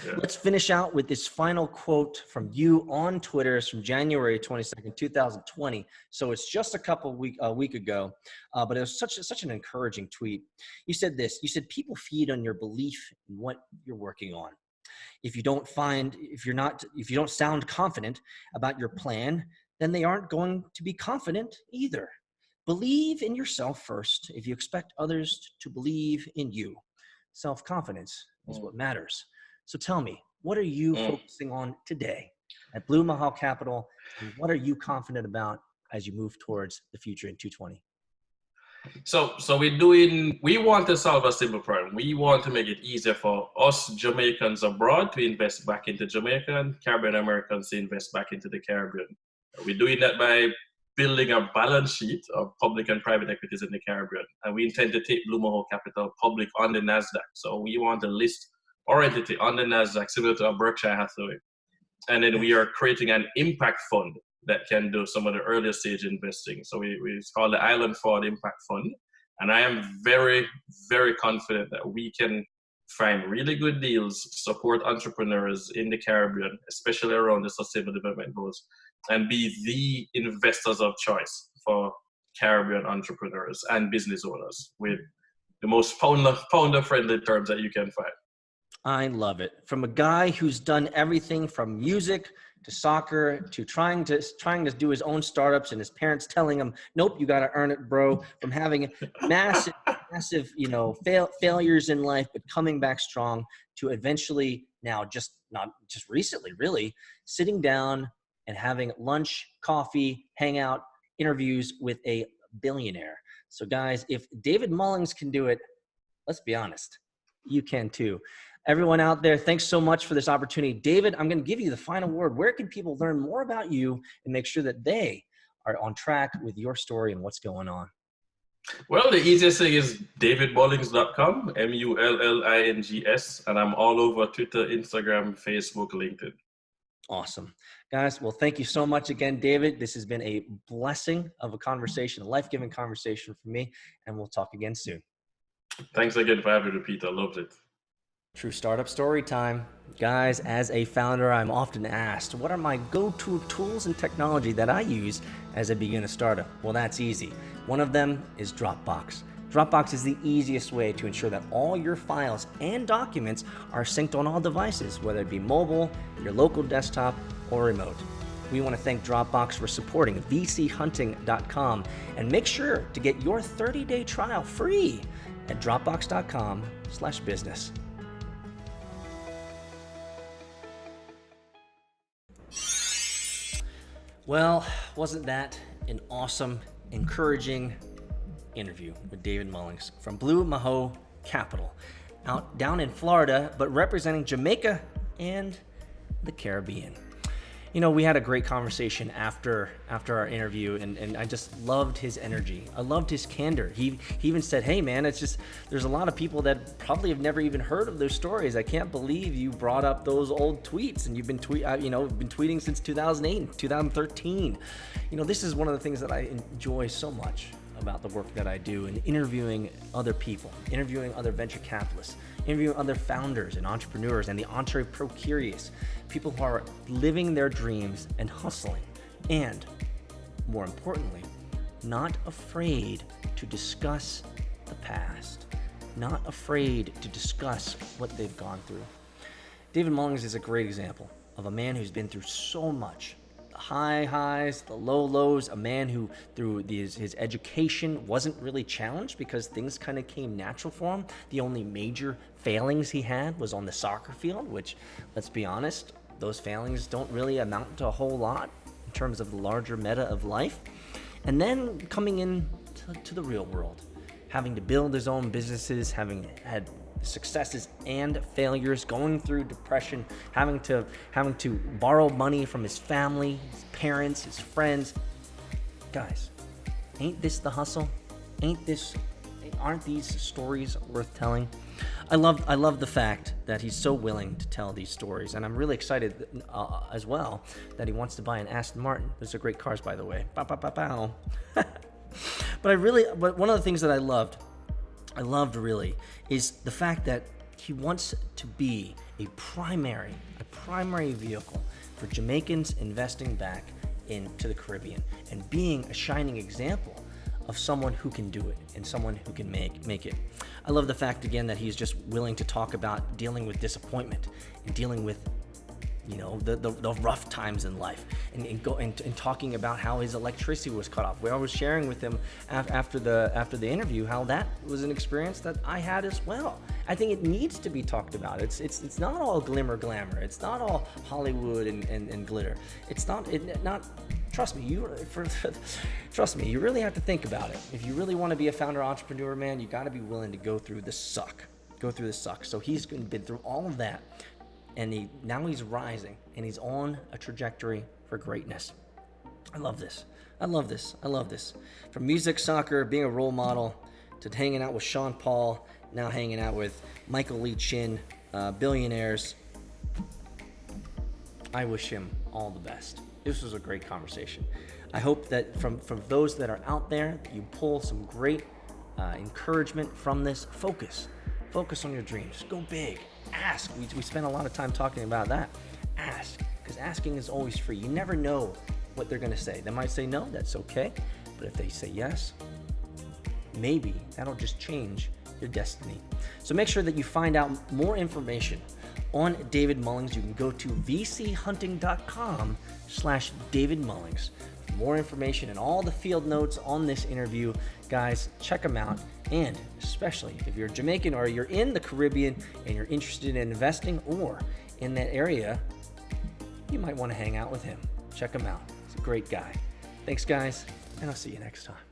Yeah. Let's finish out with this final quote from you on Twitter. It's from January 22nd, 2020. So it's just a week ago, but it was such an encouraging tweet. You said this. You said people feed on your belief in what you're working on. If you don't sound confident about your plan, then they aren't going to be confident either. Believe in yourself first if you expect others to believe in you. Self-confidence is what matters. So tell me, what are you focusing on today at Blue Mahao Capital, and what are you confident about as you move towards the future in 220? So we want to solve a simple problem. We want to make it easier for us Jamaicans abroad to invest back into Jamaica and Caribbean Americans to invest back into the Caribbean. We're doing that by building a balance sheet of public and private equities in the Caribbean. And we intend to take Blue Mahao Capital public on the NASDAQ. So we want to list our entity on the NASDAQ, similar to a Berkshire Hathaway. And then we are creating an impact fund that can do some of the earlier stage investing. So it's called the Island Forward Impact Fund. And I am very, very confident that we can find really good deals, support entrepreneurs in the Caribbean, especially around the sustainable development goals, and be the investors of choice for Caribbean entrepreneurs and business owners with the most founder-friendly terms that you can find. I love it. From a guy who's done everything from music to soccer to trying to do his own startups, and his parents telling him, "Nope, you got to earn it, bro." From having massive, failures in life, but coming back strong, to eventually now not just recently, really sitting down and having lunch, coffee, hangout, interviews with a billionaire. So guys, if David Mullings can do it, let's be honest, you can too. Everyone out there, thanks so much for this opportunity. David, I'm going to give you the final word. Where can people learn more about you and make sure that they are on track with your story and what's going on? Well, the easiest thing is davidmullings.com, Mullings, and I'm all over Twitter, Instagram, Facebook, LinkedIn. Awesome. Guys, well, thank you so much again, David. This has been a blessing of a conversation, a life-giving conversation for me, and we'll talk again soon. Thanks again for having me, Peter. Loved it. True startup story time. Guys, as a founder, I'm often asked, what are my go-to tools and technology that I use as I begin a startup? Well, that's easy. One of them is Dropbox. Dropbox is the easiest way to ensure that all your files and documents are synced on all devices, whether it be mobile, your local desktop, or remote. We want to thank Dropbox for supporting vchunting.com, and make sure to get your 30-day trial free at dropbox.com/business. Well, wasn't that an awesome, encouraging interview with David Mullings from Blue Mahao Capital, down in Florida, but representing Jamaica and the Caribbean. You know, we had a great conversation after our interview, and I just loved his energy. I loved his candor. He even said, "Hey man, it's just, there's a lot of people that probably have never even heard of those stories. I can't believe you brought up those old tweets, and you've been tweeting since 2008 and 2013. You know, this is one of the things that I enjoy so much about the work that I do, and interviewing other people, interviewing other venture capitalists, interviewing other founders and entrepreneurs, and the entrepreneur curious, people who are living their dreams and hustling, and more importantly, not afraid to discuss the past, not afraid to discuss what they've gone through. David Mullings is a great example of a man who's been through so much. The high highs, the low lows, a man who through his education wasn't really challenged because things kind of came natural for him. The only major failings he had was on the soccer field, which, let's be honest, those failings don't really amount to a whole lot in terms of the larger meta of life. And then coming in to the real world, having to build his own businesses, having had successes and failures, going through depression, having to borrow money from his family, his parents, his friends. Guys, ain't this the hustle? Aren't these stories worth telling? I love the fact that he's so willing to tell these stories, and I'm really excited as well that he wants to buy an Aston Martin. Those are great cars, by the way. Bow, bow, bow, bow. But one of the things that I loved really is the fact that He wants to be a primary vehicle for Jamaicans investing back into the Caribbean and being a shining example of someone who can do it and someone who can make it. I love the fact, again, that he's just willing to talk about dealing with disappointment and dealing with the rough times in life, and talking about how his electricity was cut off. Where I was sharing with him after the interview how that was an experience that I had as well. I think it needs to be talked about. It's not all glamour. It's not all Hollywood and glitter. It's not. Trust me, you really have to think about it. If you really want to be a founder entrepreneur, man, you got to be willing to go through the suck. So he's been through all of that. And now he's rising, and he's on a trajectory for greatness. I love this. From music, soccer, being a role model, to hanging out with Sean Paul, now hanging out with Michael Lee Chin, billionaires. I wish him all the best. This was a great conversation. I hope that from those that are out there, you pull some great encouragement from this. Focus on your dreams. Go big. Ask. We spend a lot of time talking about that. Ask, because asking is always free. You never know what they're going to say. They might say no, that's okay. But if they say yes, maybe that'll just change your destiny. So make sure that you find out more information on David Mullings. You can go to vchunting.com/David Mullings. For more information and all the field notes on this interview, guys, check them out. And especially if you're Jamaican or you're in the Caribbean and you're interested in investing or in that area, you might want to hang out with him. Check him out. He's a great guy. Thanks, guys, and I'll see you next time.